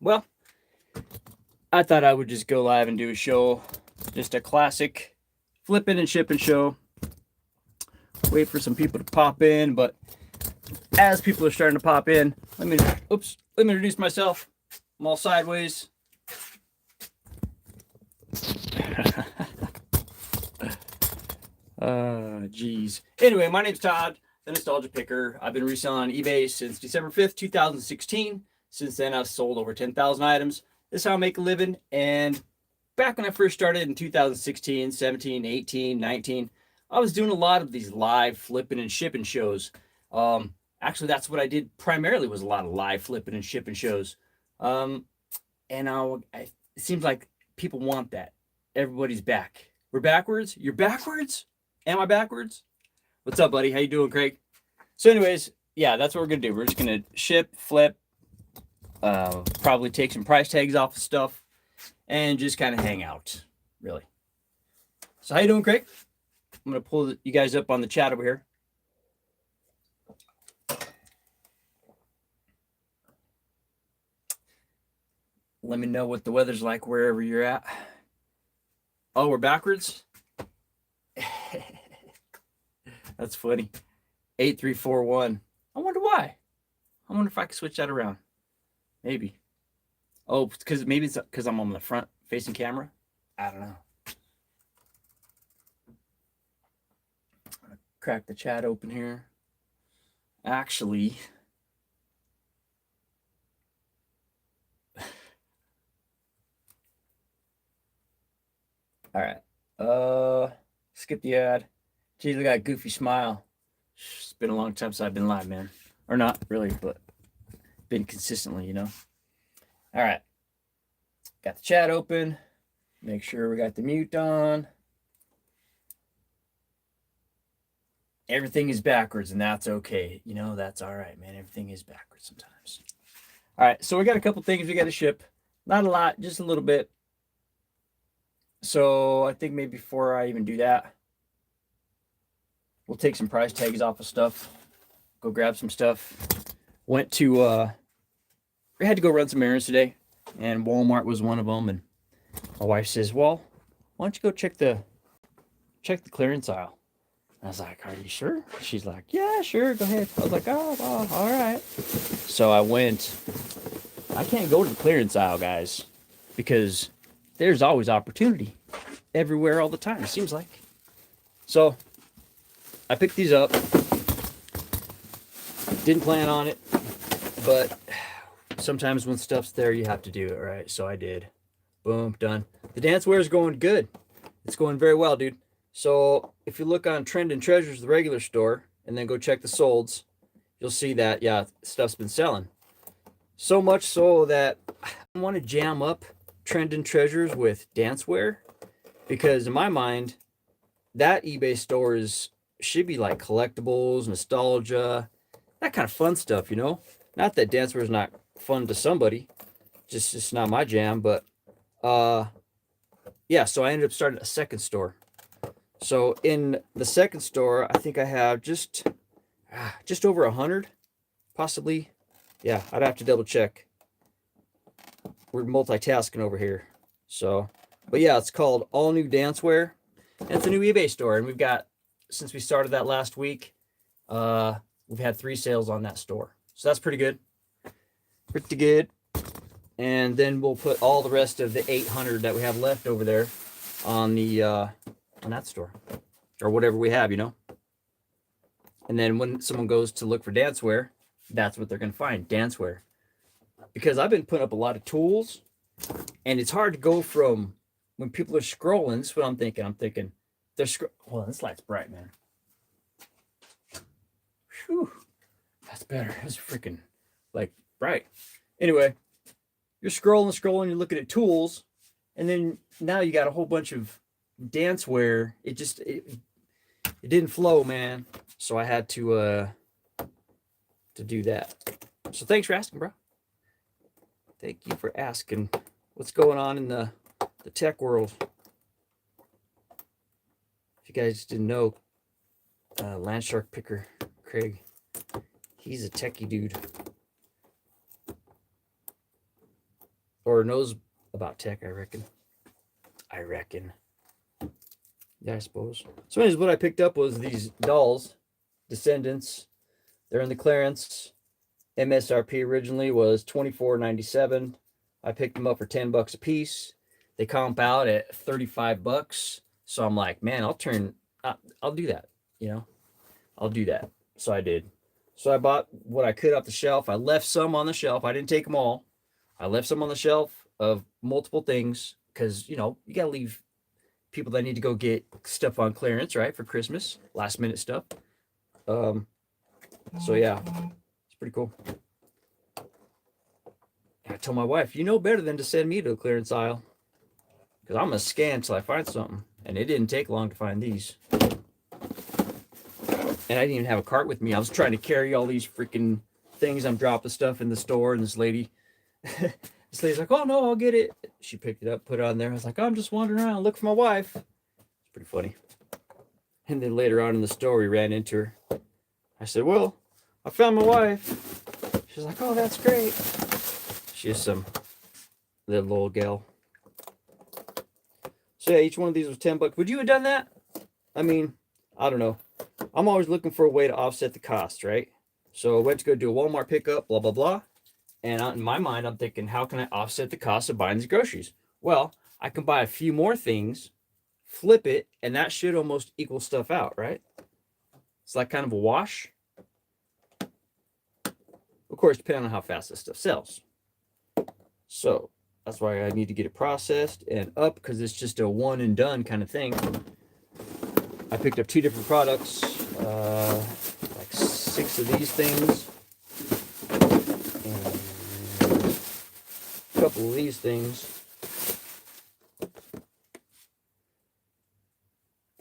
Well, I thought I would just go live and do a show, just a classic flipping and shipping show. Wait for some people to pop in, but as people are starting to pop in, let me introduce myself. I'm all sideways. Geez. Anyway, my name's Todd, the Nostalgia Picker. I've been reselling on eBay since December 5th, 2016. Since then, I've sold over 10,000 items. This is how I make a living. And back when I first started in 2016, 17, 18, 19, I was doing a lot of these live flipping and shipping shows. Actually, that's what I did primarily, was a lot of live flipping and shipping shows. And it seems like people want that. Everybody's back. We're backwards. You're backwards? Am I backwards? What's up, buddy? How you doing, Craig? So anyways, yeah, that's what we're going to do. We're just going to ship, flip, probably take some price tags off of stuff, and just kind of hang out, really. So how you doing, Craig? I'm going to pull you guys up on the chat over here. Let me know what the weather's like wherever you're at. Oh, we're backwards? That's funny. 8341. I wonder why. I wonder if I can switch that around. Maybe. Oh, maybe it's because I'm on the front facing camera. I don't know. I'm gonna crack the chat open here. Actually, all right. Skip the ad. Geez, look at that goofy smile. It's been a long time since I've been live, man. Or not really, but been consistently, you know. All right. Got the chat open. Make sure we got the mute on. Everything is backwards, and that's okay. You know, that's all right, man. Everything is backwards sometimes. All right, so we got a couple things we got to ship. Not a lot, just a little bit. So I think maybe before I even do that, we'll take some price tags off of stuff. Go grab some stuff. Went to, we had to go run some errands today, and Walmart was one of them. And my wife says, well, why don't you go check the clearance aisle? I was like, are you sure? She's like, yeah, sure, go ahead. I was like, oh, all right. So I went. I can't go to the clearance aisle, guys, because there's always opportunity everywhere all the time, it seems like. So I picked these up. Didn't plan on it, but sometimes when stuff's there, you have to do it, right? So I did. Boom, done. The dancewear is going good. It's going very well, dude. So if you look on Trend and Treasures, the regular store, and then go check the solds, you'll see that, yeah, stuff's been selling. So much so that I want to jam up Trend and Treasures with dancewear, because in my mind, that eBay store should be like collectibles, nostalgia, that kind of fun stuff, you know? Not that dancewear is not fun to somebody, just it's not my jam, but yeah, so I ended up starting a second store. So in the second store, I think I have just over 100, possibly. Yeah, I'd have to double check. We're multitasking over here. So, but yeah, it's called All New Dancewear. And it's a new eBay store. And we've got, since we started that last week, we've had 3 sales on that store. So that's pretty good. Pretty good. And then we'll put all the rest of the 800 that we have left over there on the on that store, or whatever we have, you know. And then when someone goes to look for dancewear, that's what they're going to find, dancewear. Because I've been putting up a lot of tools, and it's hard to go from when people are scrolling. This is what I'm thinking. They're well, this light's bright, man. Whew, that's better. It's freaking like bright. Anyway, you're scrolling, you're looking at tools, and then now you got a whole bunch of dancewear. It didn't flow, man. So I had to do that. So thanks for asking, bro. Thank you for asking. What's going on in the tech world? If you guys didn't know, Land Shark Picker Craig, he's a techie dude. or knows about tech, I reckon. Yeah, I suppose. So anyways, what I picked up was these dolls, Descendants. They're in the clearance. MSRP originally was $24.97. I picked them up for $10 a piece. They comp out at $35. So I'm like, man, I'll do that. I'll do that. So I did. So I bought what I could off the shelf. I left some on the shelf. I didn't take them all. I left some on the shelf of multiple things because, you got to leave people that need to go get stuff on clearance, right, for Christmas, last minute stuff. So yeah, it's pretty cool. I told my wife, you know better than to send me to the clearance aisle because I'm gonna scan until I find something, and it didn't take long to find these. And I didn't even have a cart with me. I was trying to carry all these freaking things. I'm dropping stuff in the store, and this lady's like, "Oh no, I'll get it." She picked it up, put it on there. I was like, "I'm just wandering around, look for my wife." It's pretty funny. And then later on in the store, we ran into her. I said, "Well, I found my wife." She's like, "Oh, that's great." She's some little old gal. So yeah, each one of these was $10. Would you have done that? I mean, I don't know. I'm always looking for a way to offset the cost, right? So I went to go do a Walmart pickup, blah, blah, blah. And in my mind, I'm thinking, how can I offset the cost of buying these groceries? Well, I can buy a few more things, flip it, and that should almost equal stuff out, right? It's like kind of a wash. Of course, depending on how fast this stuff sells. So that's why I need to get it processed and up because it's just a one and done kind of thing. I picked up 2 different products, like 6 of these things, and a couple of these things.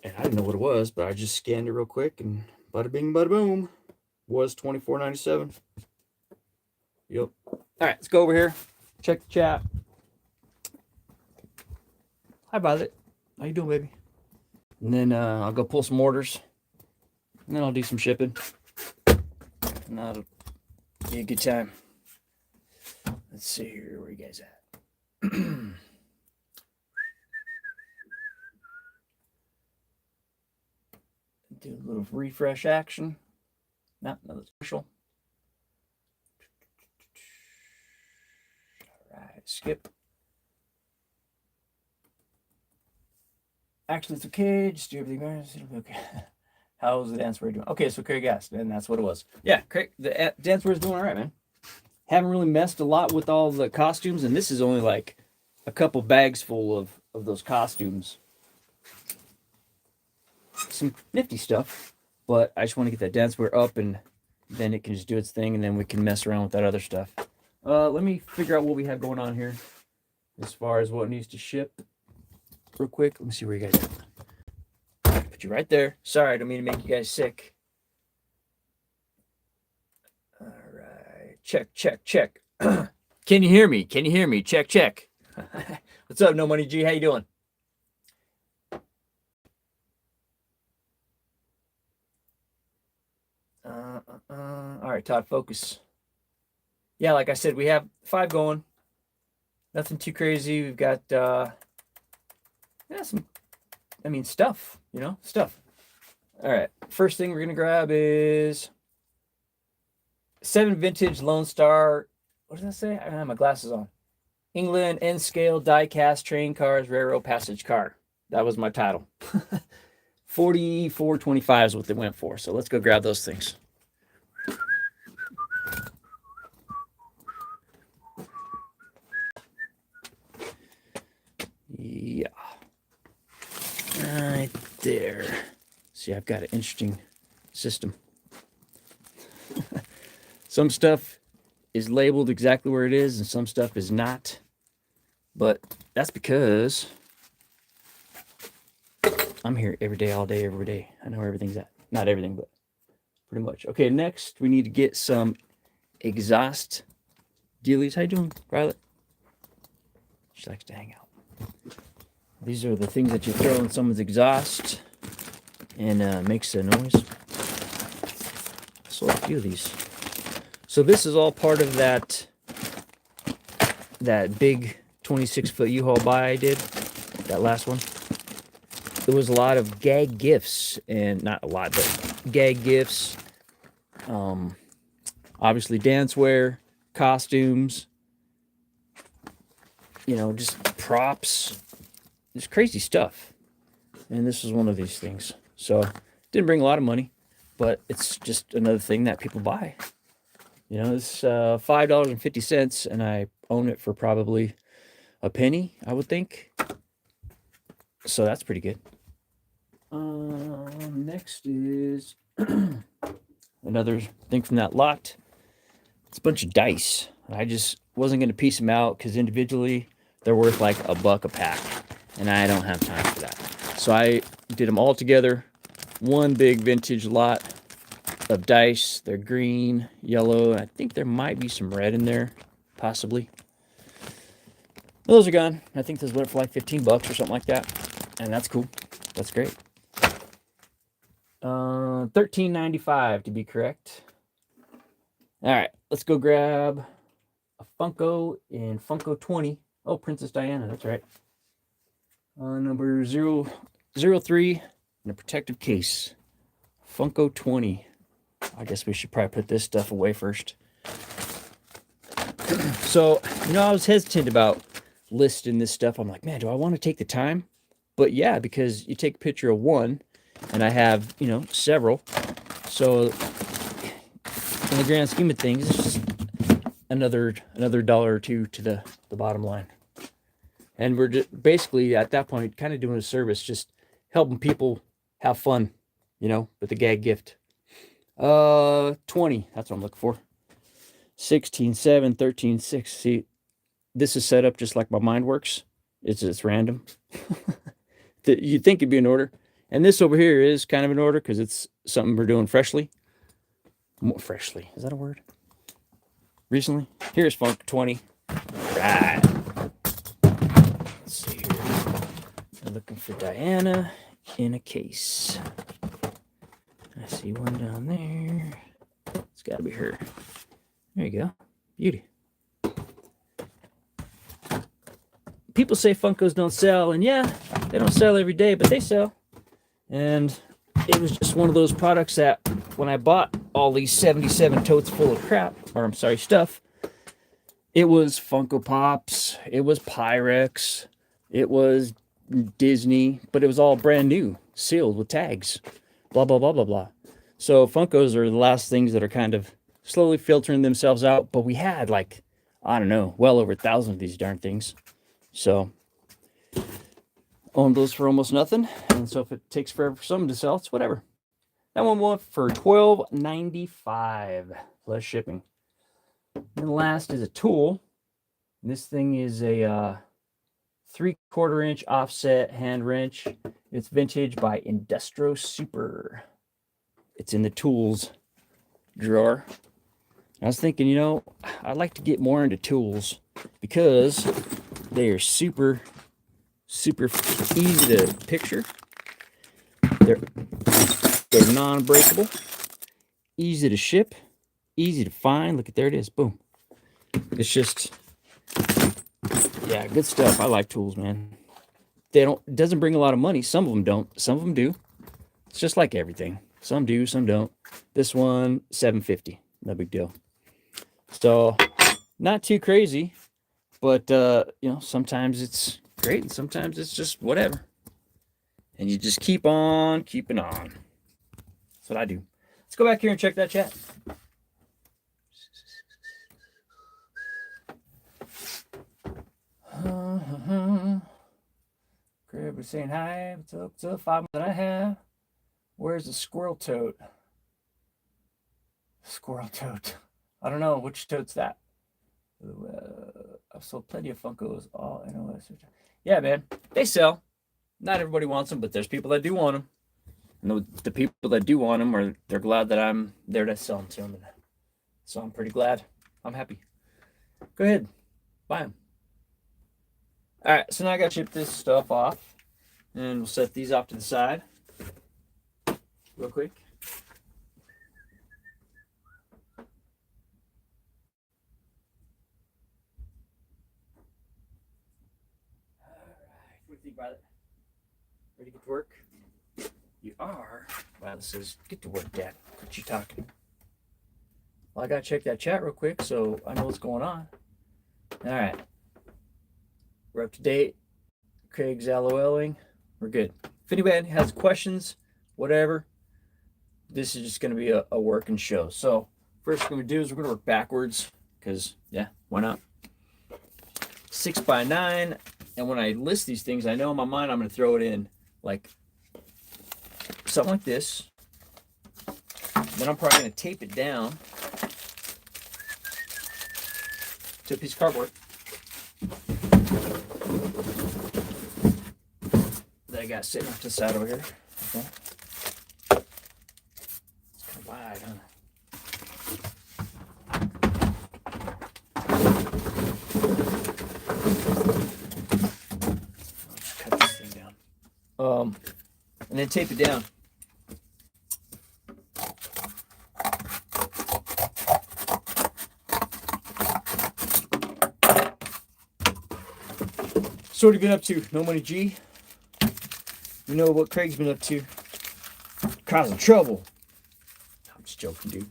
And I didn't know what it was, but I just scanned it real quick and bada bing, bada boom. Was $24.97. Yep. All right, let's go over here. Check the chat. Hi, Violet. How you doing, baby? And then I'll go pull some orders. And then I'll do some shipping. And that'll be a good time. Let's see here. Where you guys at? Do a little refresh action. Not another special. All right, skip. Actually, it's okay. Just do everything right. It'll be okay. How's the dance word doing? Okay, so Craig asked, and that's what it was. Yeah, Craig, the dance word's doing all right, man. Haven't really messed a lot with all the costumes, and this is only like a couple bags full of those costumes. Some nifty stuff, but I just want to get that danceware up, and then it can just do its thing, and then we can mess around with that other stuff. Let me figure out what we have going on here as far as what needs to ship real quick. Let me see where you guys are. Put you right there. Sorry, I don't mean to make you guys sick. All right. Check, check, check. Can you hear me? Can you hear me? Check, check. What's up, No Money G? How you doing? All right, Todd, focus. Yeah, like I said, we have 5 going. Nothing too crazy. We've got stuff, stuff. All right, first thing we're gonna grab is 7 vintage Lone Star. What does that say? I don't have my glasses on. England N scale die cast train cars railroad passage car. That was my title. $44.25 is what they went for. So let's go grab those things. Yeah. Right there. See, I've got an interesting system. Some stuff is labeled exactly where it is, and some stuff is not. But that's because I'm here every day, all day, every day. I know where everything's at. Not everything, but pretty much. Okay, next we need to get some exhaust dealies. How you doing, Violet? She likes to hang out. These are the things that you throw in someone's exhaust and makes a noise. I sold a few of these. So this is all part of that that big 26-foot U-Haul buy I did, that last one, there was a lot of gag gifts, and not a lot, but gag gifts. Obviously dancewear, costumes, you know, just props, just crazy stuff. And this was one of these things. So didn't bring a lot of money, but it's just another thing that people buy. You know, it's $5.50, and I own it for probably a penny, I would think. So that's pretty good. Next is another thing from that lot. It's a bunch of dice. I just wasn't going to piece them out because individually they're worth like $1 a pack, and I don't have time for that. So I did them all together, one big vintage lot of dice. They're green, yellow, and I think there might be some red in there, possibly. Those are gone. I think those went for like $15 or something like that, and that's cool. That's great. $13.95 to be correct. All right, let's go grab a Funko in Funko 20. Oh, Princess Diana, that's right. Number 003 in a protective case. Funko 20. I guess we should probably put this stuff away first. So, you know, I was hesitant about listing this stuff. I'm like, man, do I want to take the time? But yeah, because you take a picture of one, and I have, you know, several. So in the grand scheme of things, it's just another dollar or two to the bottom line. And we're just basically at that point kind of doing a service, just helping people have fun, you know, with the gag gift. 20, that's what I'm looking for. 16, 7, 13, 6. See, this is set up just like my mind works. It's random. You'd think it'd be in order. And this over here is kind of in order because it's something we're doing freshly. More freshly. Is that a word? Recently. Here's Funk 20. Right. Let's see here. I'm looking for Diana in a case. I see one down there. It's got to be her. There you go. Beauty. People say Funkos don't sell, and yeah, they don't sell every day, but they sell. And it was just one of those products that when I bought all these 77 totes full of crap, or I'm sorry, stuff, it was Funko Pops, it was Pyrex, it was Disney, but it was all brand new, sealed with tags, blah, blah, blah, blah, blah. So Funkos are the last things that are kind of slowly filtering themselves out, but we had like, I don't know, well over 1,000 of these darn things. So owned those for almost nothing, and so if it takes forever for someone to sell, it's whatever. That one went for $12.95 plus shipping. And last is a tool. This thing is a 3/4 inch offset hand wrench. It's vintage by Industro Super. It's in the tools drawer. I was thinking, you know, I'd like to get more into tools because they are super easy to picture. They're non-breakable, easy to ship, easy to find. Look at, there it is. Boom. It's just, yeah, good stuff. I like tools, man. It doesn't bring a lot of money. Some of them don't. Some of them do. It's just like everything. Some do, some don't. This one, $7.50. No big deal. So, not too crazy, but you know, sometimes it's great and sometimes it's just whatever. And you just keep on keeping on. That's what I do. Let's go back here and check that chat. Greg was saying hi. What's up? What's up? 5 that I have. Where's the squirrel tote? Squirrel tote. I don't know which tote's that. I've sold plenty of Funkos. All NOS. Yeah, man, they sell. Not everybody wants them, but there's people that do want them. And the people that do want them they're glad that I'm there to sell them to them. So I'm pretty glad. I'm happy. Go ahead, buy them. All right, so now I got to ship this stuff off, and we'll set these off to the side real quick. What do you think, Violet? Ready to get to work? You are. Violet says, get to work, Dad. What you talking? Well, I gotta check that chat real quick so I know what's going on. All right. We're up to date. Craig's LOLing. We're good. If anybody has questions, whatever, this is just going to be a working show. So first we're going to do is we're going to work backwards because, yeah, why not? 6x9. And when I list these things, I know in my mind I'm going to throw it in like something like this. Then I'm probably going to tape it down to a piece of cardboard that I got sitting off to the side over here. Okay. It's kind of wide, huh? I'll just cut this thing down. And then tape it down. So what have you been up to? No Money G? You know what Craig's been up to? Causing trouble. I'm just joking, dude.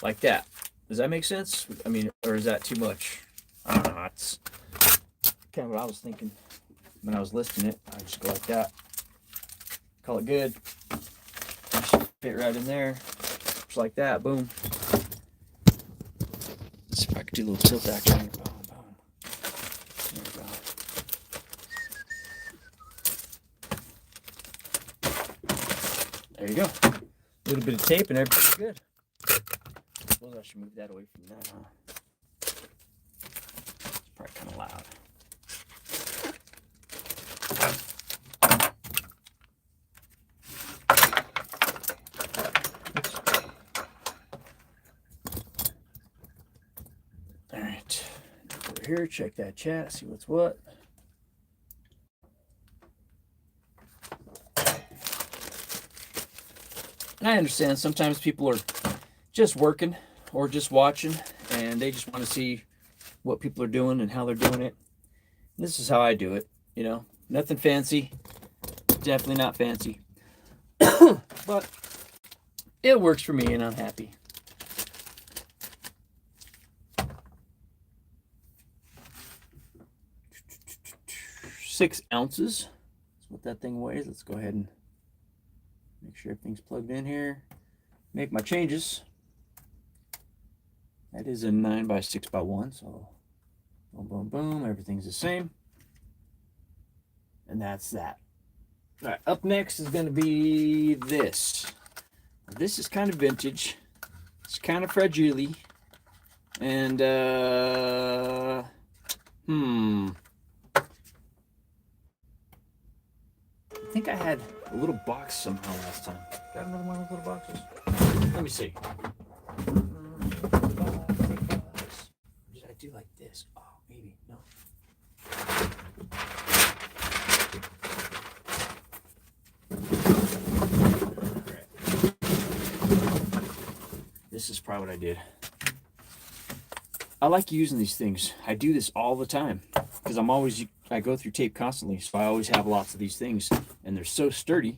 Like that. Does that make sense? I mean, or is that too much? I don't know. That's kind of what I was thinking when I was listing it. I just go like that. Call it good. Fit right in there. Just like that. Boom. Let's see if I can do a little tilt action here. Boom, boom. There we go. There you go. A little bit of tape and everything's good. I suppose I should move that away from that, huh? It's probably kind of loud. All right. Over here, check that chat, see what's what. And I understand sometimes people are just working or just watching and they just want to see what people are doing and how they're doing it. And this is how I do it, you know, nothing fancy, definitely not fancy, but it works for me and I'm happy. Six ounces. That's what that thing weighs. Let's go ahead and make sure everything's plugged in here. Make my changes. That is a 9x6x1, so boom, boom, boom. Everything's the same. And that's that. All right, up next is going to be this. This is kind of vintage. It's kind of fragile. And, I think I had a little box somehow last time. Got another one of those little boxes? Let me see. Did I do like this? Oh, maybe. No. Right. This is probably what I did. I like using these things. I do this all the time because I go through tape constantly, so I always have lots of these things, and they're so sturdy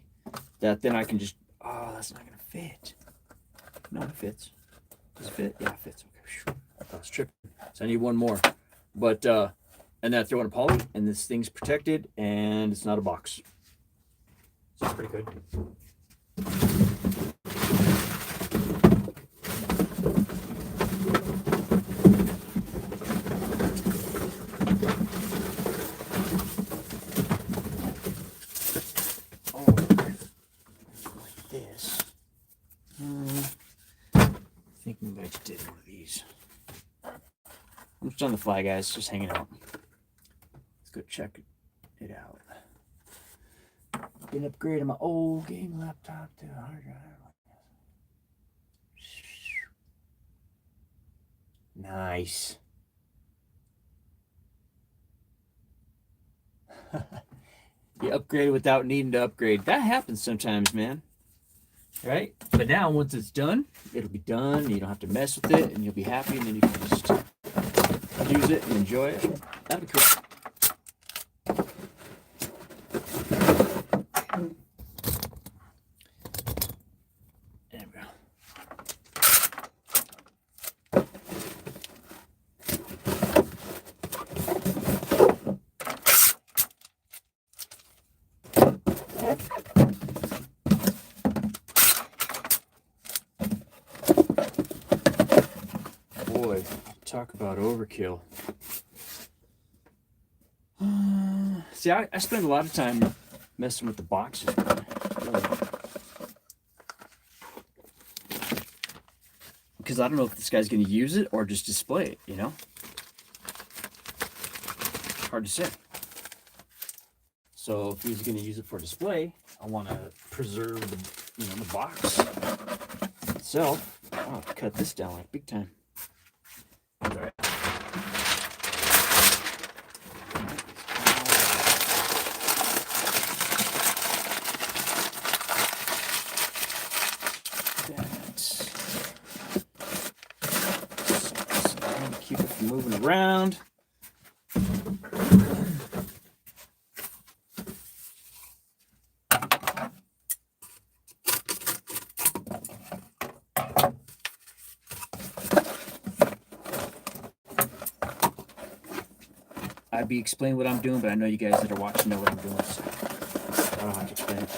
that then I can just, oh, that's not gonna fit. No, it fits. Does it fit? Yeah, it fits. Okay. I thought I was tripping. So I need one more. But and then I throw in a poly, and this thing's protected, and it's not a box. So it's pretty good. Did one of these. I'm just on the fly, guys, just hanging out. Let's go check it out. Been upgrading my old game laptop to a hard drive. Nice. You upgraded without needing to upgrade. That happens sometimes, man. right? But now once it's done, it'll be done. You don't have to mess with it, and you'll be happy, and then you can just use it and enjoy it. That'd be cool. There we go. Boy, talk about overkill. See, I spend a lot of time messing with the boxes. Because I don't know if this guy's going to use it or just display it, you know? Hard to say. So if he's going to use it for display, I want to preserve the, the box itself. I'll cut this down like big time. All right. Keep it from moving around. I'd be explaining what I'm doing, but I know you guys that are watching know what I'm doing, so I don't have to explain it.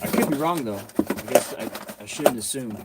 I could be wrong though. I guess I shouldn't assume.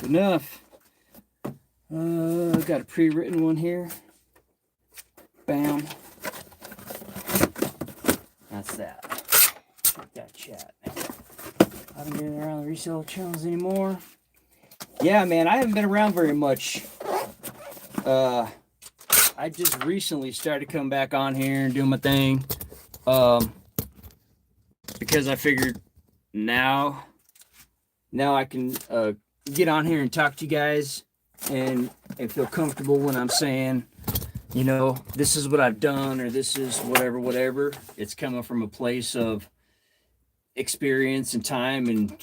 Enough. Got a pre-written one here. Bam. That's that. Get that chat. I haven't been around the resale channels anymore. Yeah, man, I haven't been around very much. I just recently started coming back on here and doing my thing. Because I figured now I can get on here and talk to you guys and feel comfortable when I'm saying, this is what I've done, or this is whatever. It's coming from a place of experience and time and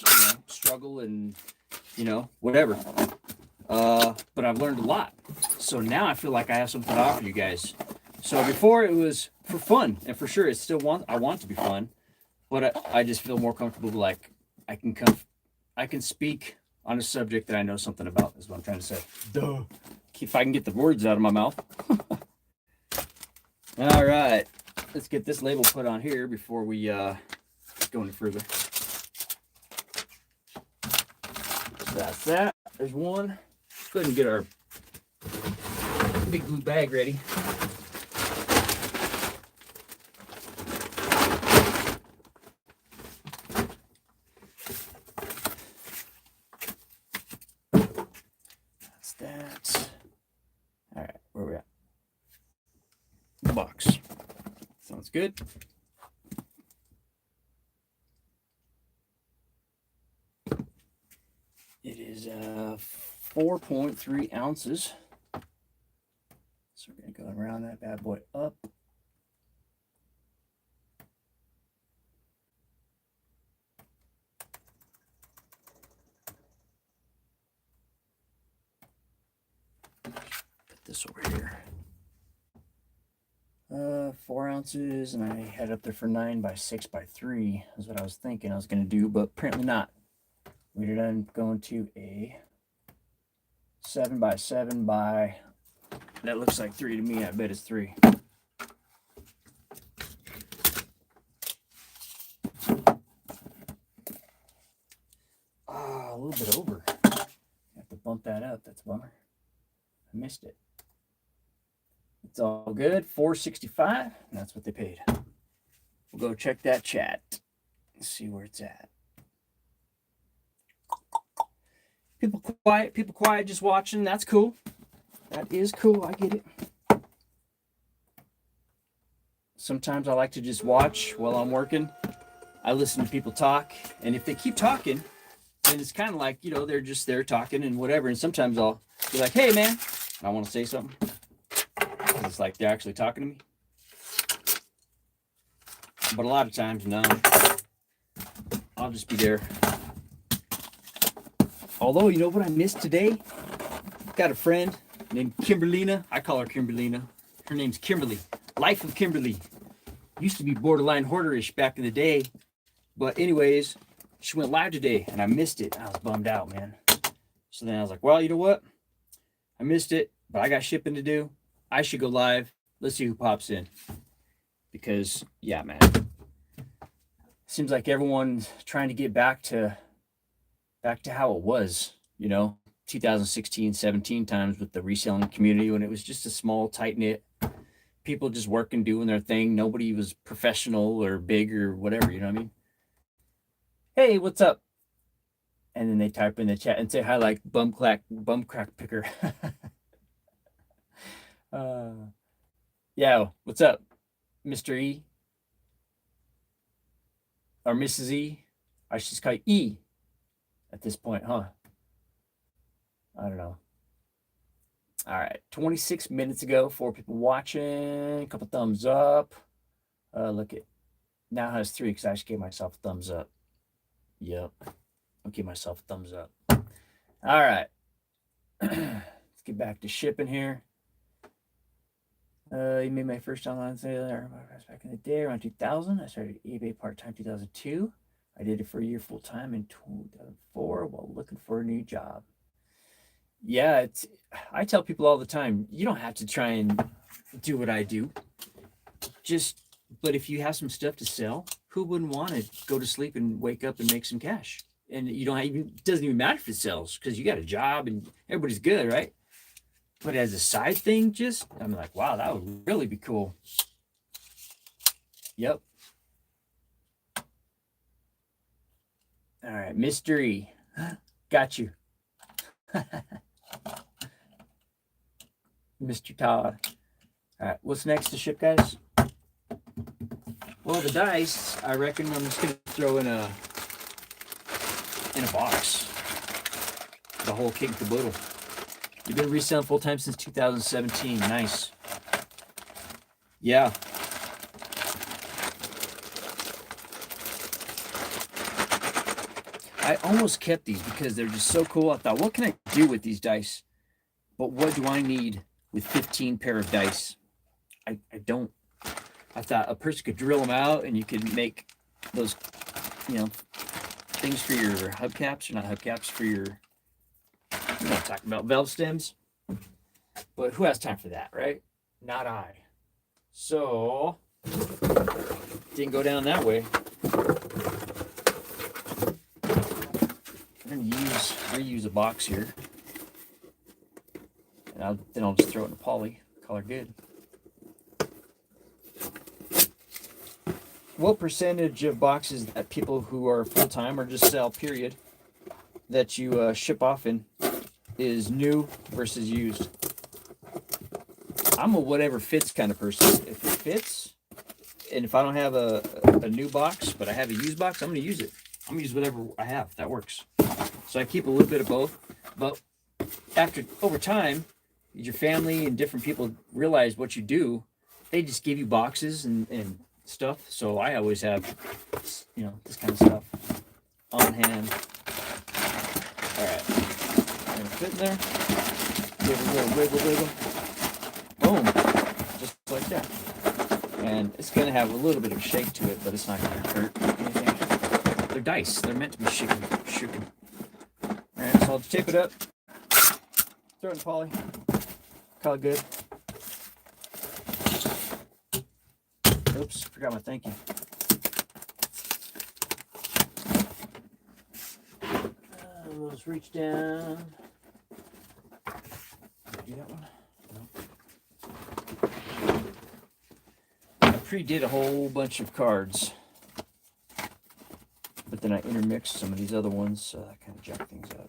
struggle and whatever. But I've learned a lot. So now I feel like I have something to offer you guys. So before it was for fun, and for sure I want it to be fun, but I just feel more comfortable, like I can speak on a subject that I know something about, is what I'm trying to say. Duh. If I can get the words out of my mouth. All right. Let's get this label put on here before we go any further. So that's that. There's one. Go ahead and get our big blue bag ready. That. All right, where are we at? The box. Sounds good. It is 4.3 ounces. So we're gonna go around that bad boy up. This over here. 4 ounces, and I had it up there for 9 by 6 by 3 is what I was thinking I was going to do, but apparently not. We ended up going to a 7 by 7 by That looks like 3 to me. I bet it's 3. Ah, a little bit over. Have to bump that up. That's a bummer. I missed it. It's all good. $4.65. That's what they paid. We'll go check that chat. See where it's at. People quiet, just watching. That's cool. That is cool. I get it. Sometimes I like to just watch while I'm working. I listen to people talk, and if they keep talking, then it's kind of like, you know, they're just there talking and whatever. And sometimes I'll be like, hey, man, I want to say something. It's like they're actually talking to me. But a lot of times, no. I'll just be there. Although, you know what I missed today? Got a friend named Kimberlina. I call her Kimberlina. Her name's Kimberly. Life of Kimberly. Used to be borderline hoarderish back in the day. But anyways, she went live today, and I missed it. I was bummed out, man. So then I was like, well, you know what? I missed it, but I got shipping to do. I should go live. Let's see who pops in. Because, yeah, man. Seems like everyone's trying to get back to how it was, you know, 2016, 17 times with the reselling community when it was just a small, tight-knit, people just working, doing their thing. Nobody was professional or big or whatever, you know what I mean? Hey, what's up? And then they type in the chat and say hi like bum crack picker. Yeah, what's up, Mr. E? Or Mrs. E? I should just call you E at this point, huh? I don't know. All right, 26 minutes ago, 4 people watching, a couple thumbs up. Look, it now has 3 because I just gave myself a thumbs up. Yep, I'll give myself a thumbs up. All right, let's get back to shipping here. You made my first online sale back in the day, around 2000. I started eBay part-time 2002. I did it for a year full-time in 2004 while looking for a new job. Yeah, I tell people all the time, you don't have to try and do what I do. But if you have some stuff to sell, who wouldn't want to go to sleep and wake up and make some cash? And it doesn't even matter if it sells because you got a job and everybody's good, right? But as a side thing, I'm like, wow, that would really be cool. Yep. All right, mystery. Got you. Mr. Todd. All right, what's next to ship, guys? Well, the dice, I reckon I'm just going to throw in a box. The whole kit and caboodle. You've been reselling full-time since 2017. Nice. Yeah. I almost kept these because they're just so cool. I thought, what can I do with these dice? But what do I need with 15 pair of dice? I don't. I thought a person could drill them out and you could make those, things for your hubcaps, or not hubcaps, for your, you know, talking about valve stems. But who has time for that, right? Not I. So, didn't go down that way. I'm going to reuse a box here. And then I'll just throw it in a poly. Call her good. What percentage of boxes that people who are full-time or just sell, period, that you ship off in is new versus used? I'm a whatever fits kind of person. If it fits, and if I don't have a new box, but I have a used box, I'm going to use it. I'm going to use whatever I have. That works. So I keep a little bit of both. But over time, your family and different people realize what you do. They just give you boxes and stuff. So I always have, this kind of stuff on hand. All right. Gonna fit in there. Give it a little wiggle. Boom. Just like that. And it's going to have a little bit of a shake to it, but it's not going to hurt anything. They're dice. They're meant to be shaken. All right, so I'll tape it up. Throw it in poly. Call it good. Oops, forgot my thank you. We'll just reach down. Do that one? No. I pre-did a whole bunch of cards, but then I intermixed some of these other ones, so I kind of jacked things up.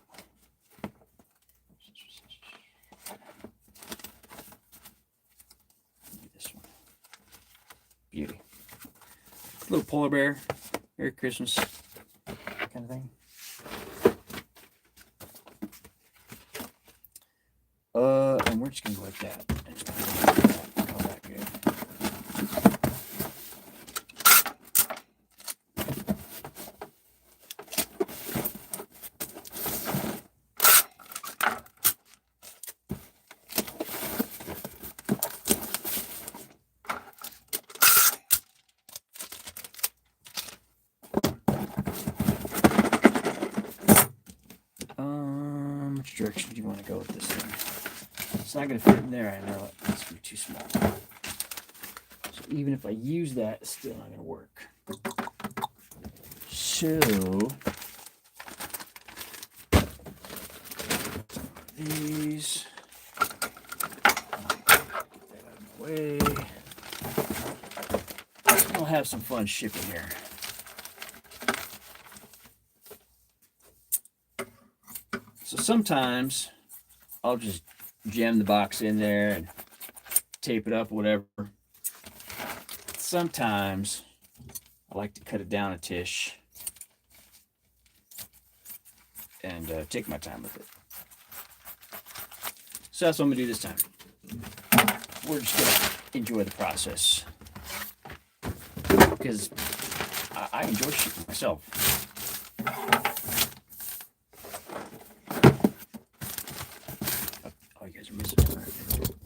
This one. Beauty. Little polar bear. Merry Christmas. Kind of thing. And we're just gonna go like that. It's not that good. Which direction do you want to go with this thing? It's not going to fit in there, I know it. It's going to be too small. So even if I use that, it's still not going to work. So, these, get that out of my way. I'll have some fun shipping here. So sometimes I'll just jam the box in there and tape it up or whatever. Sometimes I like to cut it down a tish and take my time with it. So that's what I'm gonna do this time. We're just gonna enjoy the process because I enjoy shipping myself.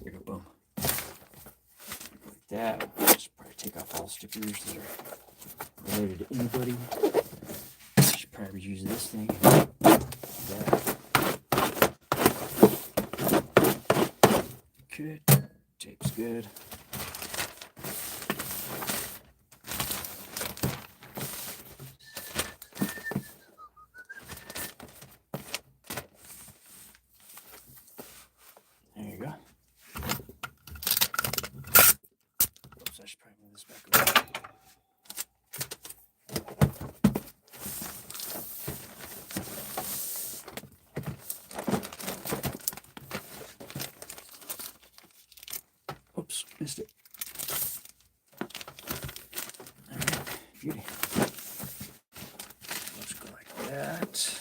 Here we go, boom. Like that. We'll just probably take off all stickers that are related to anybody. Should probably use this thing. That. Good. Tape's good. Oops, missed it. All right, beauty. Let's go like that.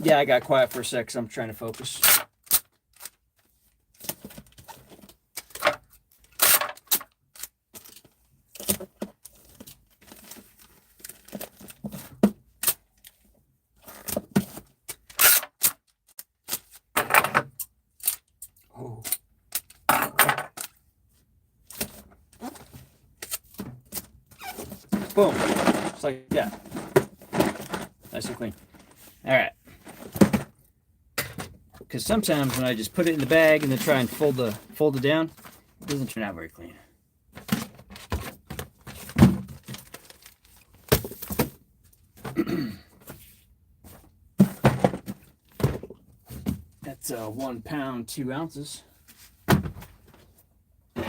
Yeah, I got quiet for a sec because I'm trying to focus. Oh. Boom. Just like that. Nice and clean. All right. Because sometimes when I just put it in the bag and then try and fold it down, it doesn't turn out very clean. That's 1 pound 2 ounces. 1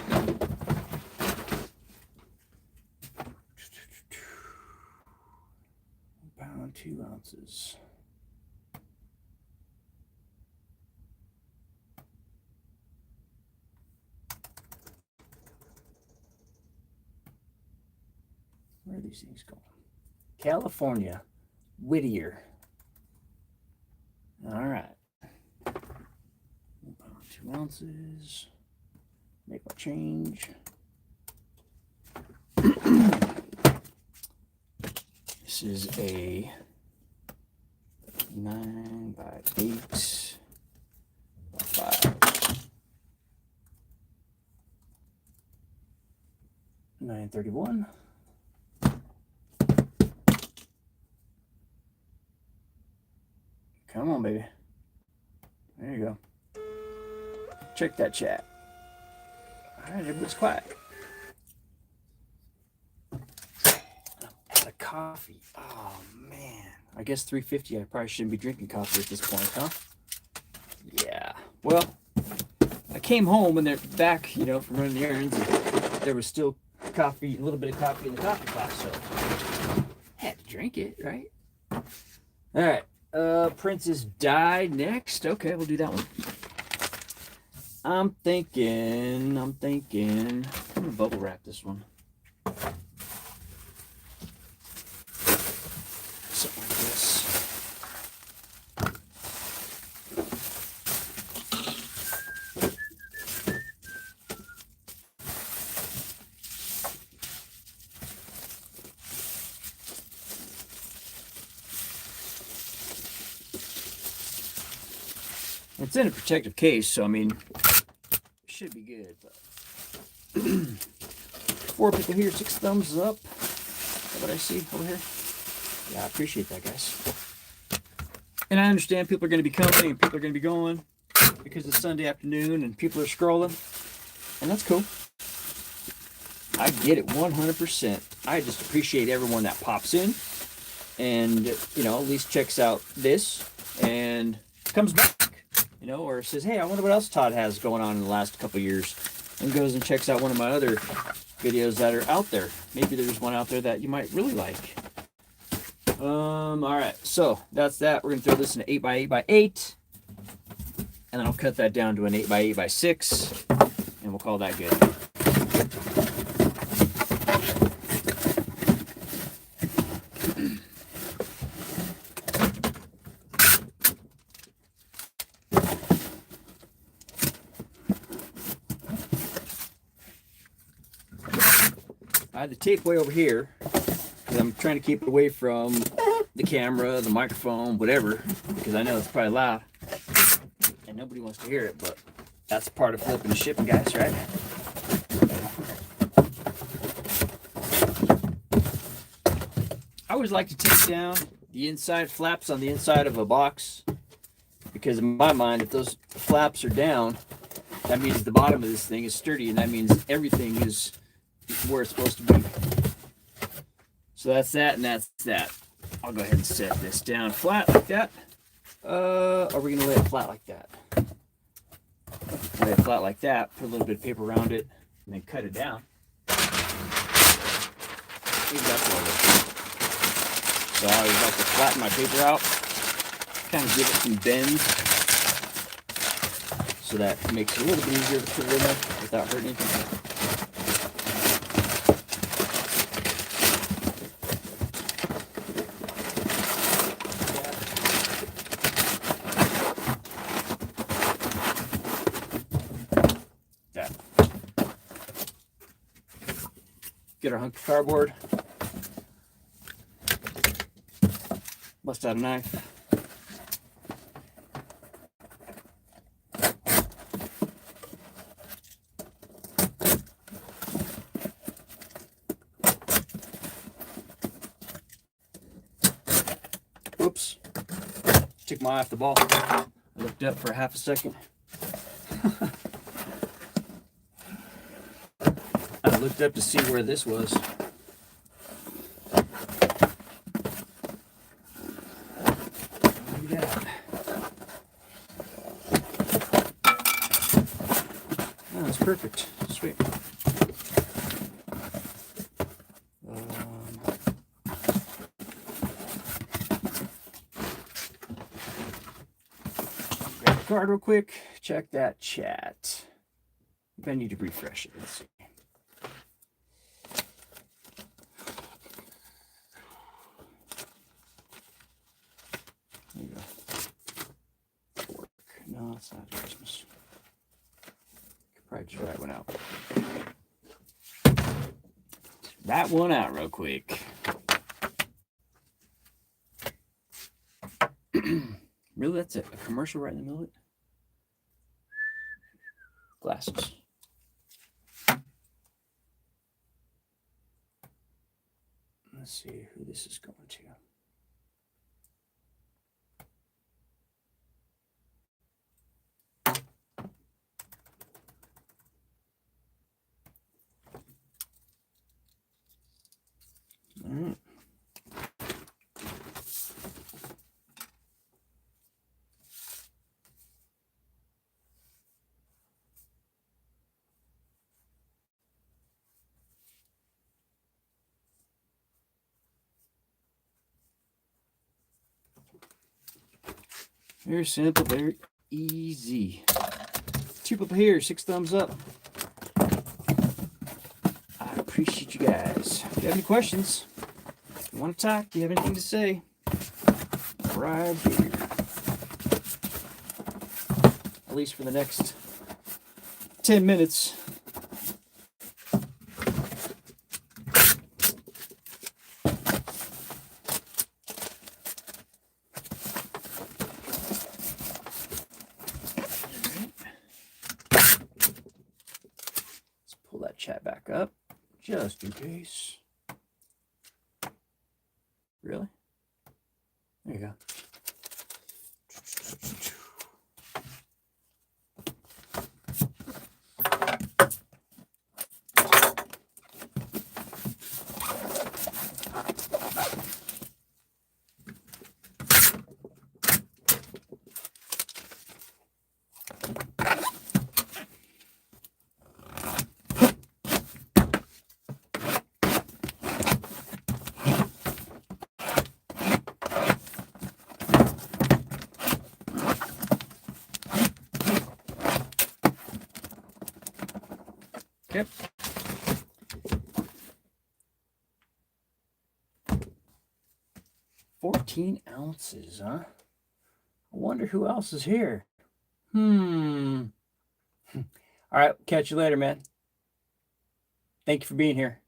pound 2 ounces. Where are these things going? California Whittier. All right. 2 ounces. Make my change. This is a 9 by 8 by 5. 931. Come on, baby. There you go. Check that chat. All right, everybody's quiet. Out of coffee. Oh man. I guess 350. I probably shouldn't be drinking coffee at this point, huh? Yeah. Well, I came home and they're back, you know, from running the errands. And there was still coffee, a little bit of coffee in the coffee pot, so had to drink it, right? All right. Princess Di next. Okay, we'll do that one. I'm thinking, I'm gonna bubble wrap this one. Something like this. It's in a protective case, so I mean, it should be good. But 4 people here, 6 thumbs up. Is that what I see over here? Yeah, I appreciate that, guys. And I understand people are going to be coming and people are going to be going because it's Sunday afternoon and people are scrolling, and that's cool. I get it 100%. I just appreciate everyone that pops in and, you know, at least checks out this and comes back. You know, or says, hey, I wonder what else Todd has going on in the last couple of years, and goes and checks out one of my other videos that are out there. Maybe there's one out there that you might really like. All right, so that's that. We're gonna throw this in an 8 by 8 by 8, and then I'll cut that down to an 8 by 8 by 6, and we'll call that good. I had the tape way over here because I'm trying to keep it away from the camera, the microphone, whatever, because I know it's probably loud and nobody wants to hear it, but that's part of flipping and shipping, guys, right? I always like to take down the inside flaps on the inside of a box because in my mind, if those flaps are down, that means the bottom of this thing is sturdy, and that means everything is where it's supposed to be. So that's that, and that's that. I'll go ahead and set this down flat like that. Are we gonna lay it flat like that? Lay it flat like that, put a little bit of paper around it, and then cut it down. Maybe that's what it is. So I always like to flatten my paper out, kind of give it some bends, so that it makes it a little bit easier to put it in there without hurting anything. Get our hunk of cardboard, bust out a knife, whoops, took my eye off the ball. I looked up for a half a second. I looked up to see where this was. Look at that. Oh, that's perfect. Sweet. Grab the card real quick. Check that chat. I need to refresh it. Let's see. outside of Christmas. Could probably just write one out. That one out real quick. Really, that's it? A commercial right in the middle of it? Glasses. Let's see who this is going to. All right. Very simple, very easy. 2 people here, 6 thumbs up. I appreciate you guys. If you have any questions, if you want to talk, if you have anything to say, right here. At least for the next 10 minutes. Chat back up just in case. Really? There you go. Yep. $14 ounces, huh? I wonder who else is here. All right, catch you later, man. Thank you for being here.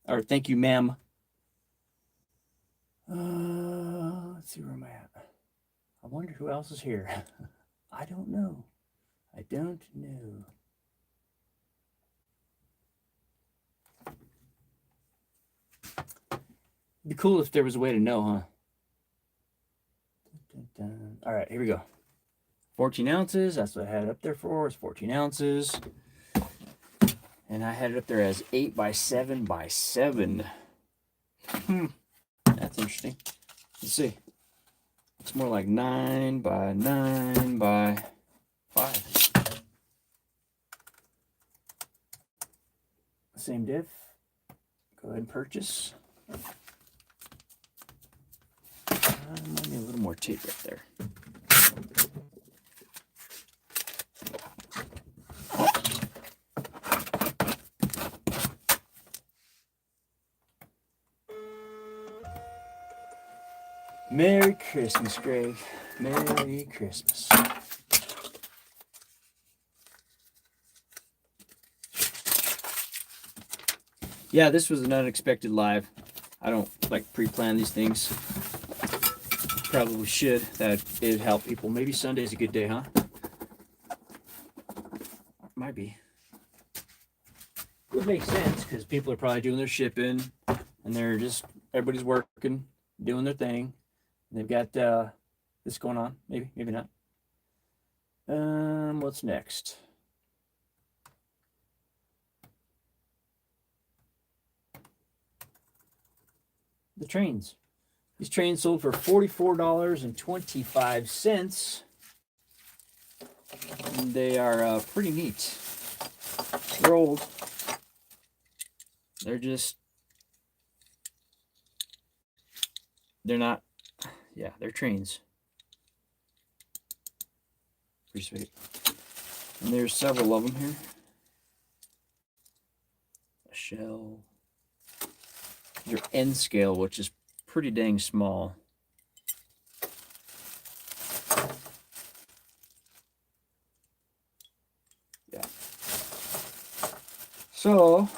Or thank you, ma'am. Let's see, where am I at? I wonder who else is here. I don't know. I don't know. It'd be cool if there was a way to know, huh? All right, here we go. 14 ounces. That's what I had it up there for. It's 14 ounces. And I had it up there as 8 by 7 by 7. That's interesting. Let's see. It's more like 9 by 9 by 5. Same diff. Go ahead and purchase. Might need a little more tape right there. Merry Christmas, Greg. Merry Christmas. Yeah, this was an unexpected live. I don't like pre-plan these things. Probably should. It'd help people. Maybe Sunday's a good day, huh? Might be. Would make sense because people are probably doing their shipping and everybody's working, doing their thing. They've got this going on. Maybe not. What's next? The trains. These trains sold for $44.25. And they are pretty neat. They're old. They're not, yeah, they're trains. Pretty sweet. And there's several of them here. A shell. Your N scale, which is pretty dang small. So,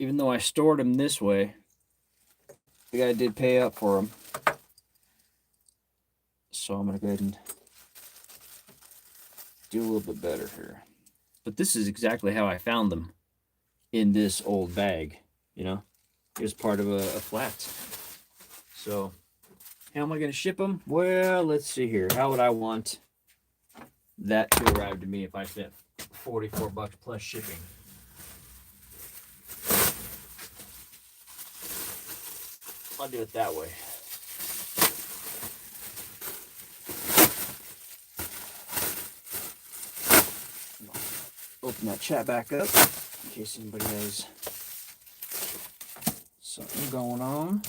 even though I stored them this way, the guy did pay up for them. So I'm going to go ahead and do a little bit better here. But this is exactly how I found them in this old bag, you know. It was part of a flat. So, how am I going to ship them? Well, let's see here. How would I want that to arrive to me if I spent $44 plus shipping? I'll do it that way. Open that chat back up in case anybody has something going on.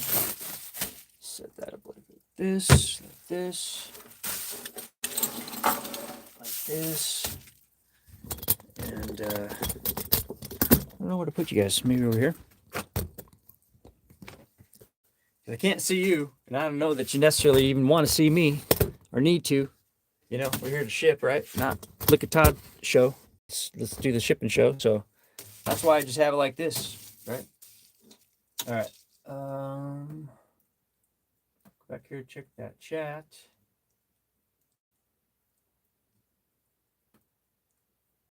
Set that up like this, like this, like this, and I don't know where to put you guys. Maybe over here. I can't see you, and I don't know that you necessarily even want to see me or need to. You know, we're here to ship, right? Not Look at Todd show. Let's do the shipping show. So that's why I just have it like this, right? All right. Go back here, check that chat.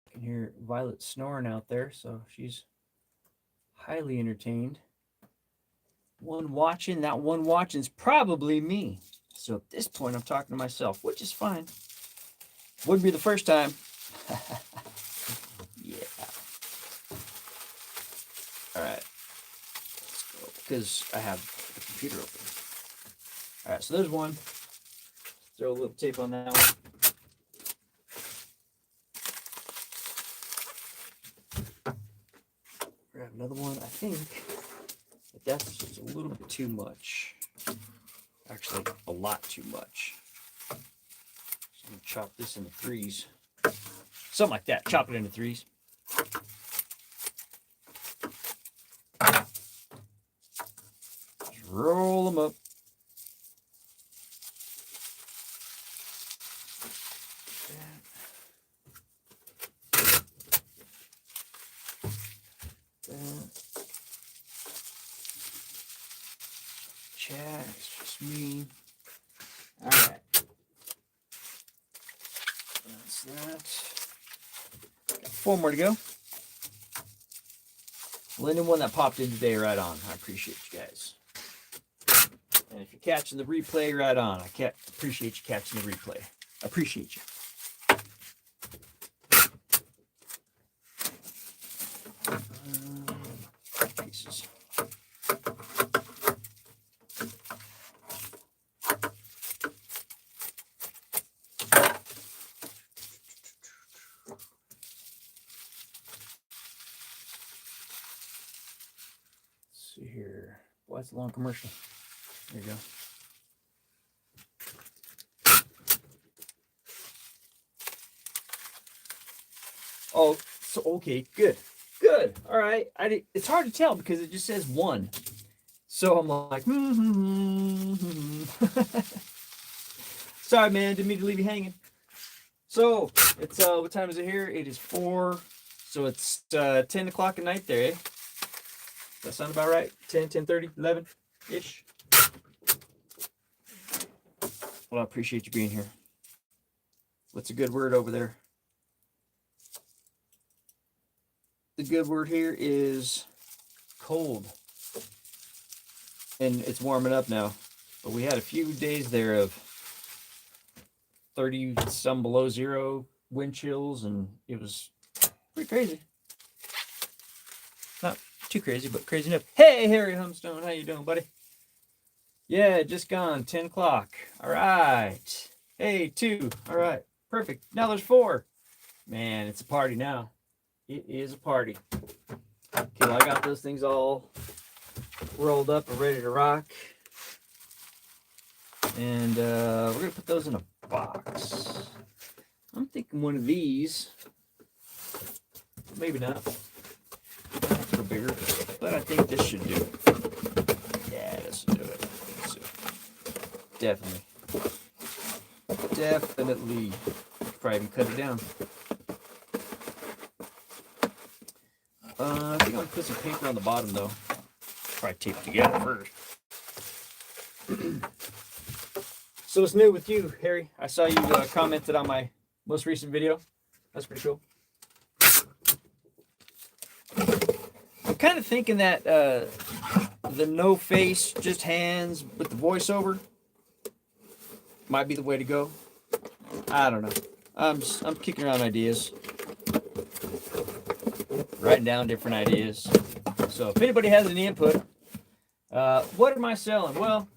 I can hear Violet snoring out there, so she's highly entertained. That one watching is probably me. So at this point, I'm talking to myself, which is fine. Wouldn't be the first time. Yeah. All right. Let's go, because I have the computer open. All right, so there's one. Throw a little tape on that one. Grab another one. I think that's just a little bit too much. Actually, a lot too much. So I'm going to chop this into threes. Something like that. Chop it into threes. Just roll them up. Chat, it's just me. All right. That's that. Got 4 more to go. Linden one that popped in today, right on. I appreciate you guys. And if you're catching the replay, right on. I appreciate you catching the replay. I appreciate you. Pieces. See here. Boy, that's a long commercial. There you go. Oh, so okay, good. Good. All right. It's hard to tell because it just says 1. So I'm like, Sorry, man. Didn't mean to leave you hanging. So it's what time is it here? It is 4. So it's 10 o'clock at night there, eh? Does that sound about right? 10, 10:30, 11-ish. Well, I appreciate you being here. What's a good word over there? The good word here is cold. And it's warming up now. But we had a few days there of 30 some below zero wind chills, and it was pretty crazy. Not too crazy, but crazy enough. Hey, Harry Humstone, how you doing, buddy? Yeah, just gone, 10 o'clock. All right. Hey, 2. All right, perfect. Now there's 4. Man, it's a party now. It is a party. Okay, well, I got those things all rolled up and ready to rock. And we're going to put those in a box. I'm thinking one of these. Maybe not. A little bigger. But I think this should do it. Yeah, this will do it. Definitely. Definitely. Probably even cut it down. I think I'm gonna put some paper on the bottom though. Probably tape it together first. So what's new with you, Harry? I saw you commented on my most recent video. That's pretty cool. I'm kind of thinking that the no face, just hands with the voiceover might be the way to go. I don't know. I'm kicking around ideas, writing down different ideas. So if anybody has any input, what am I selling? Well,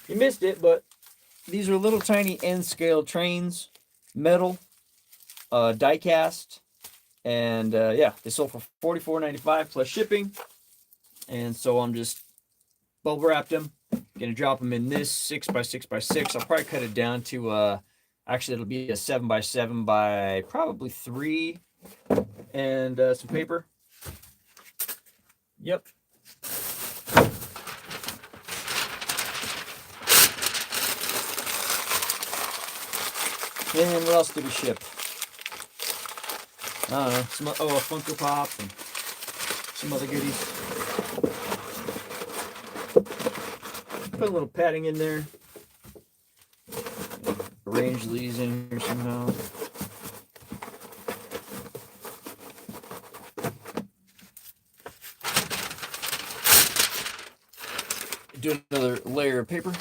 you missed it, but these are little tiny N scale trains, metal, die cast, and yeah, they sold for $44.95 plus shipping. And so I'm just bubble wrapped them. Gonna drop them in this 6x6x6. I'll probably cut it down to actually it'll be a 7x7 by probably 3, and some paper. Yep. And what else did we ship? I don't know. Some, a Funko Pop and some other goodies. Put a little padding in there. Arrange these in here somehow. Do another layer of paper.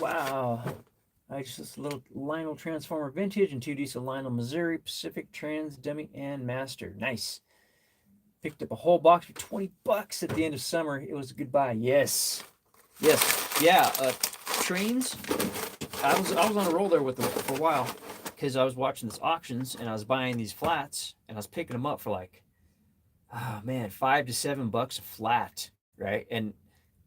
Wow. This little Lionel Transformer Vintage and 2 diesel Lionel Missouri Pacific Trans Demi and Master. Nice. Picked up a whole box for $20 at the end of summer. It was a good buy. Yes. Yes. Yeah. Trains. I was on a roll there with them for a while because I was watching these auctions and I was buying these flats and I was picking them up for like, oh man, $5 to $7 a flat, right?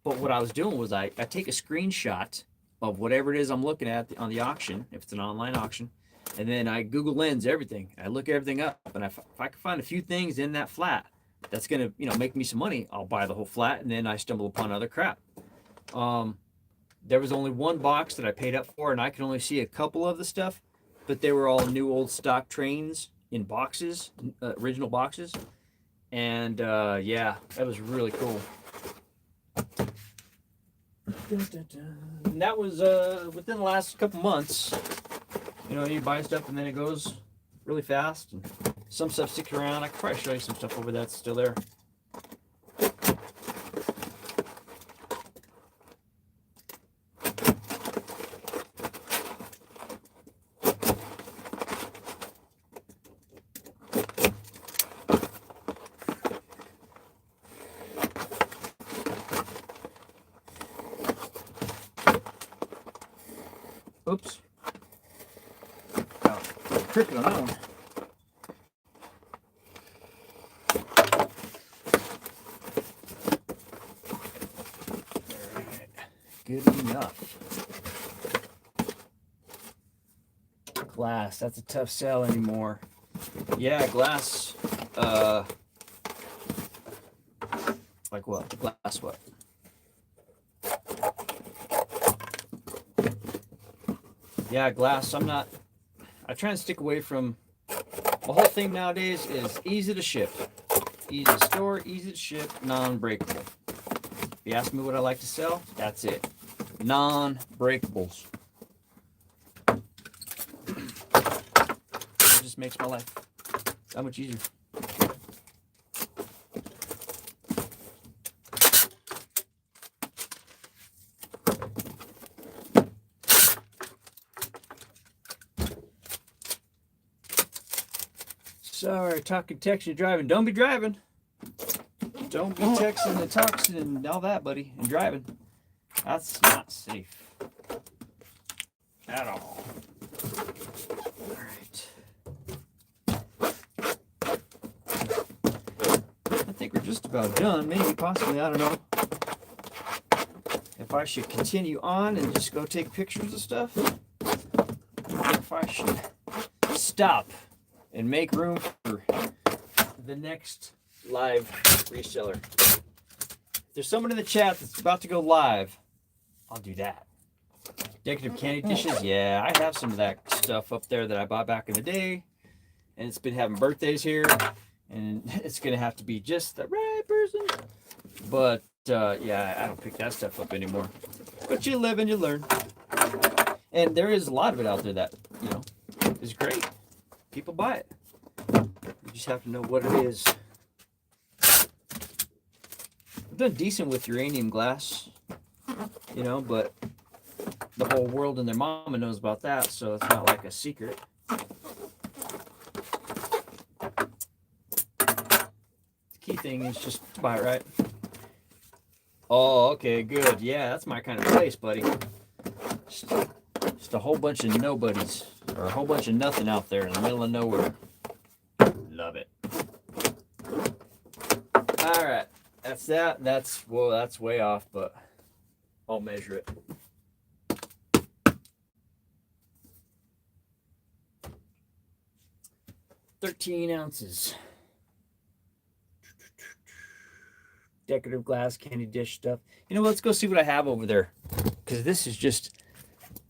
But what I was doing was I take a screenshot of whatever it is I'm looking at on the auction, if it's an online auction, and then I Google Lens everything. I look everything up, and if I can find a few things in that flat that's gonna make me some money, I'll buy the whole flat, and then I stumble upon other crap. There was only one box that I paid up for, and I could only see a couple of the stuff, but they were all new old stock trains in boxes, original boxes, and yeah, that was really cool. And that was within the last couple months. You buy stuff and then it goes really fast, and some stuff sticks around. I could probably show you some stuff over that's still there. Oops. Oh, cricket on that one. Alright. Good enough. Glass. That's a tough sell anymore. Yeah, glass. Like what? Glass what? Yeah, glass. I try and stick away from, the whole thing nowadays is easy to ship. Easy to store, easy to ship, non-breakable. If you ask me what I like to sell, that's it. Non-breakables. It just makes my life that much easier. Sorry, talking, texting, driving. Don't be driving. Don't be texting and talking and all that, buddy, and driving. That's not safe at all. All right. I think we're just about done. Maybe, possibly, I don't know. If I should continue on and just go take pictures of stuff, or if I should stop and make room for the next live reseller. If there's someone in the chat that's about to go live, I'll do that. Decorative candy dishes, yeah, I have some of that stuff up there that I bought back in the day, and it's been having birthdays here, and it's gonna have to be just the right person. But yeah, I don't pick that stuff up anymore. But you live and you learn, and there is a lot of it out there that is great. People buy it. You just have to know what it is. I've done decent with uranium glass, but the whole world and their mama knows about that, so it's not like a secret. The key thing is just buy it right. Oh, okay, good. Yeah, that's my kind of place, buddy. Just a whole bunch of nobodies, or a whole bunch of nothing out there in the middle of nowhere. Love it. All right, that's that. That's way off, but I'll measure it. $13 ounces. Decorative glass, candy dish stuff. Let's go see what I have over there, because this is just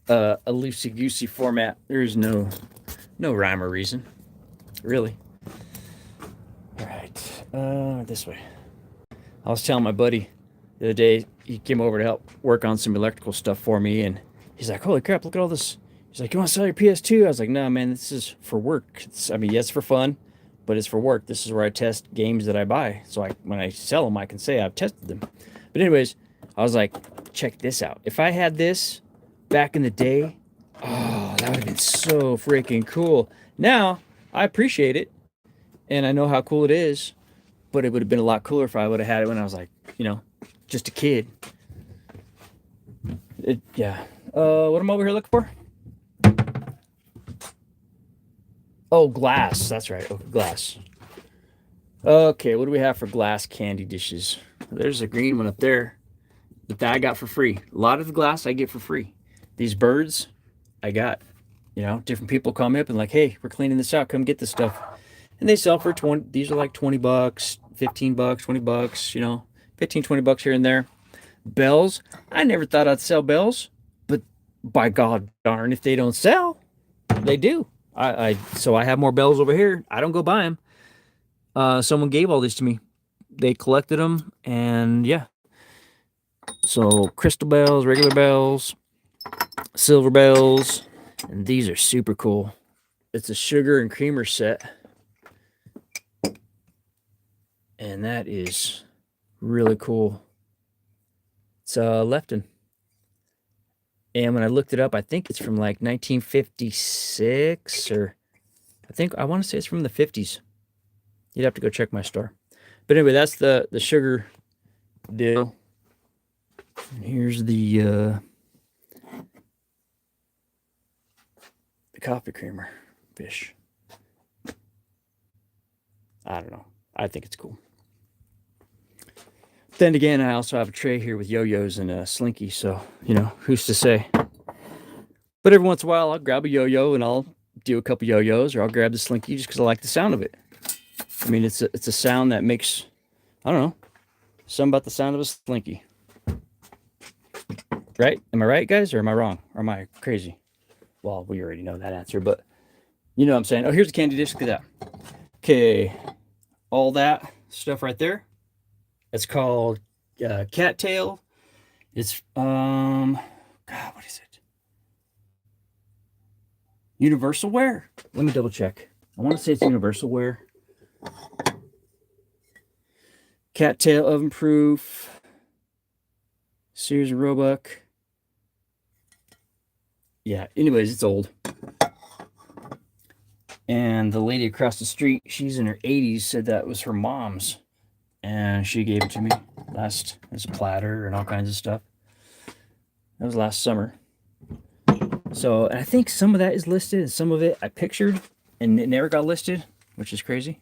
a loosey-goosey format. There is no rhyme or reason, really. All right, this way. I was telling my buddy the other day, he came over to help work on some electrical stuff for me, and he's like, holy crap, look at all this. He's like, you want to sell your PS2? I was like, no, man, this is for work. Yes, for fun, but it's for work. This is where I test games that I buy. So when I sell them, I can say I've tested them. But anyways, I was like, check this out. If I had this back in the day, oh, that would have been so freaking cool. Now, I appreciate it, and I know how cool it is, but it would have been a lot cooler if I would have had it when I was like, just a kid. Yeah. What am I over here looking for? Oh, glass. That's right. Oh, glass. Okay, what do we have for glass candy dishes? There's a green one up there that I got for free. A lot of the glass I get for free. These birds I got. Different people call me up and like, hey, we're cleaning this out. Come get this stuff. And they sell for 20. These are like $20, $15, $20, 15, $20 here and there. Bells. I never thought I'd sell bells, but by God darn, if they don't sell, they do. So I have more bells over here. I don't go buy them. Someone gave all this to me. They collected them, and yeah. So crystal bells, regular bells, silver bells, and these are super cool. It's a sugar and creamer set, and that is really cool. It's Lefton. And when I looked it up, I think it's from like 1956, or I want to say it's from the 50s. You'd have to go check my store. But anyway, that's the sugar deal. And here's the coffee creamer fish. I don't know. I think it's cool. Then again, I also have a tray here with yo-yos and a slinky, so, who's to say? But every once in a while, I'll grab a yo-yo and I'll do a couple yo-yos, or I'll grab the slinky just because I like the sound of it. I mean, it's a sound that makes, I don't know, something about the sound of a slinky. Right? Am I right, guys, or am I wrong? Or am I crazy? Well, we already know that answer, but you know what I'm saying. Oh, here's a candy dish. Look at that. Okay, all that stuff right there. It's called cattail. It's God, what is it? Universal Wear. Let me double check. I want to say it's Universal Wear. Cattail oven proof. Sears and Roebuck. Yeah. Anyways, it's old. And the lady across the street, she's in her 80s, said that was her mom's. And she gave it to me as a platter and all kinds of stuff. That was last summer. So, and I think some of that is listed, and some of it I pictured, and it never got listed, which is crazy.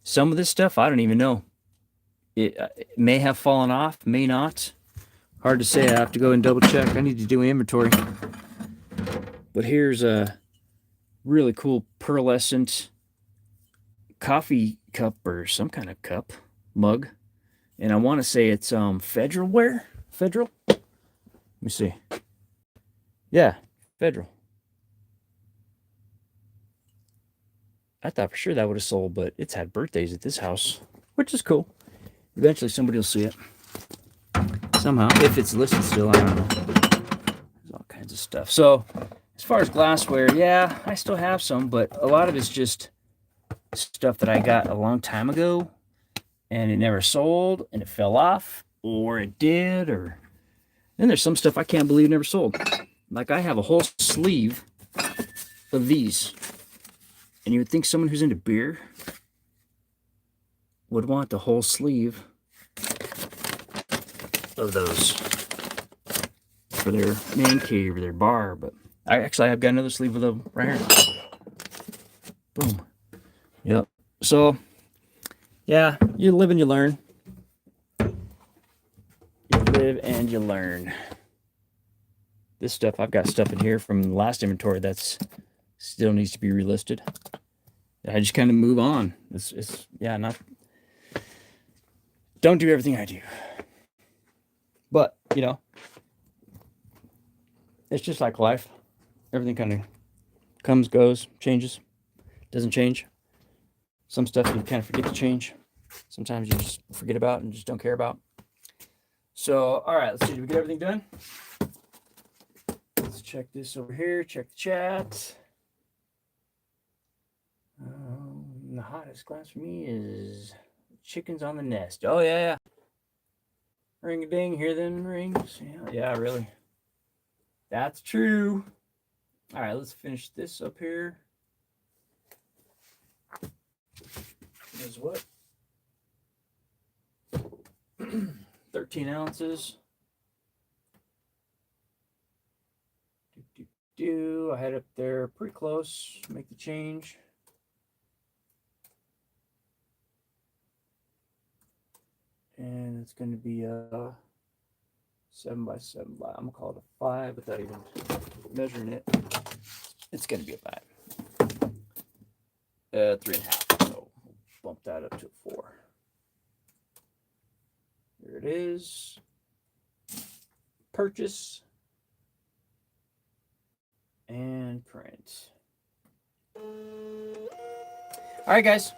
Some of this stuff, I don't even know. It may have fallen off, may not. Hard to say. I have to go and double check. I need to do an inventory. But here's a really cool pearlescent coffee cup, or some kind of cup. Mug, and I want to say it's Federal Wear. Federal. Let me see. Yeah, Federal. I thought for sure that would have sold, but it's had birthdays at this house, which is cool. Eventually somebody will see it. Somehow, if it's listed still, I don't know. There's all kinds of stuff. So, as far as glassware, yeah, I still have some, but a lot of it's just stuff that I got a long time ago, and it never sold, and it fell off, or it did, or... Then there's some stuff I can't believe never sold. Like, I have a whole sleeve of these. And you would think someone who's into beer would want the whole sleeve of those for their man cave or their bar. But I've got another sleeve of them right here. Boom. Yep. So, yeah, you live and you learn. You live and you learn. This stuff, I've got stuff in here from the last inventory that's still needs to be relisted. I just kind of move on. It's yeah, not... Don't do everything I do. But, you know, it's just like life. Everything kind of comes, goes, changes, doesn't change. Some stuff you kind of forget to change. Sometimes you just forget about and just don't care about. So, all right, let's see. Did we get everything done? Let's check this over here. Check the chat. The hottest class for me is chickens on the nest. Oh, yeah. Ring-a-ding, hear them rings. Yeah, really. That's true. All right, let's finish this up here. Is what? 13 ounces. I had up there pretty close. Make the change. And it's going to be a 7 by 7 by, I'm going to call it a 5 without even measuring it. It's going to be a 5. 3.5. So bump that up to a 4. There it is. Purchase. And print. All right, guys.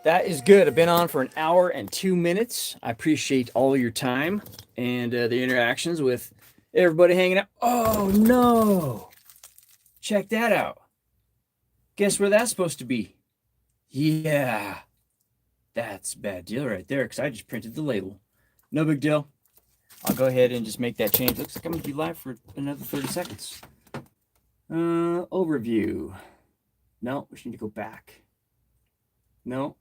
That is good. I've been on for 1 hour and 2 minutes. I appreciate all your time and the interactions with everybody hanging out. Oh, no. Check that out. Guess where that's supposed to be? Yeah. That's a bad deal right there because I just printed the label. No big deal. I'll go ahead and just make that change. Looks like I'm going to be live for another 30 seconds. Overview. No, we should need to go back. No.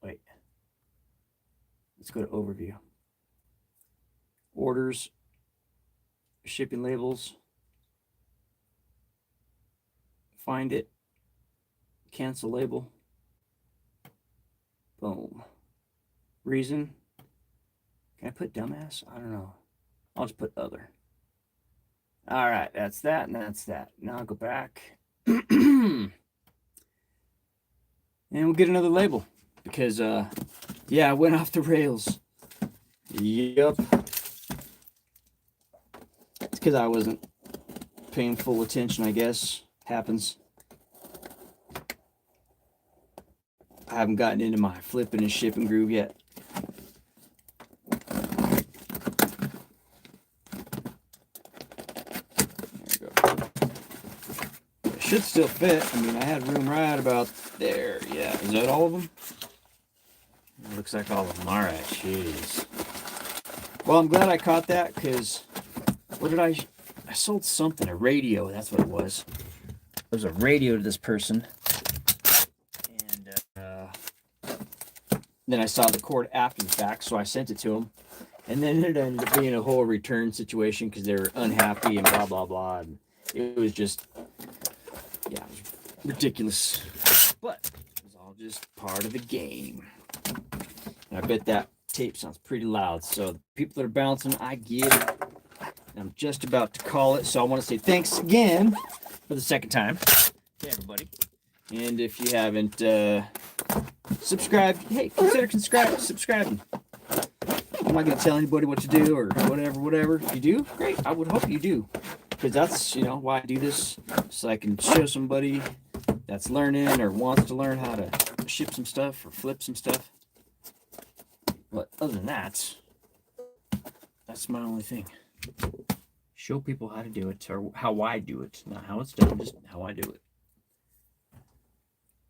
Wait. Let's go to overview. Orders. Shipping labels. Find it. Cancel label. Boom. Reason. Can I put dumbass? I don't know. I'll just put other. All right, that's that, and that's that. Now I'll go back. And we'll get another label. Because, yeah, I went off the rails. Yep. It's because I wasn't paying full attention, I guess. Happens. I haven't gotten into my flipping and shipping groove yet. Should still fit. I mean, I had room right about there. Yeah, is that all of them? It looks like all of them. All right, jeez. Well, I'm glad I caught that because what did I sold something, a radio. That's what it was. It was a radio to this person. And then I saw the cord after the fact, so I sent it to him. And then it ended up being a whole return situation because they were unhappy and blah, blah, blah. And it was just... yeah, it was ridiculous, but it was all just part of the game. And I bet that tape sounds pretty loud, so the people that are bouncing, I get it. I'm just about to call it, so I want to say thanks again for the second time to everybody. And if you haven't subscribed, hey, consider subscribing. I'm not going to tell anybody what to do or whatever. If you do, great. I would hope you do. Because that's, why I do this. So I can show somebody that's learning or wants to learn how to ship some stuff or flip some stuff. But other than that, that's my only thing. Show people how to do it, or how I do it. Not how it's done, just how I do it.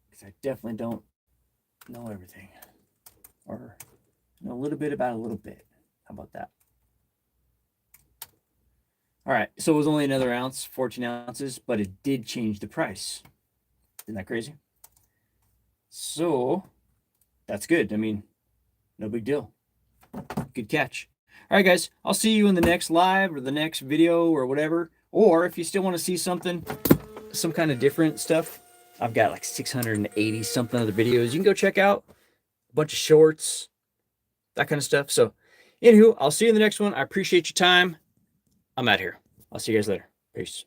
Because I definitely don't know everything. Or know a little bit about a little bit. How about that? All right, so it was only another ounce, 14 ounces, but it did change the price. Isn't that crazy? So that's good. I mean, no big deal. Good catch. All right, guys, I'll see you in the next live or the next video or whatever. Or if you still want to see something, some kind of different stuff, I've got like 680 something other videos you can go check out. A bunch of shorts, that kind of stuff. So anywho, I'll see you in the next one. I appreciate your time. I'm out here. I'll see you guys later. Peace.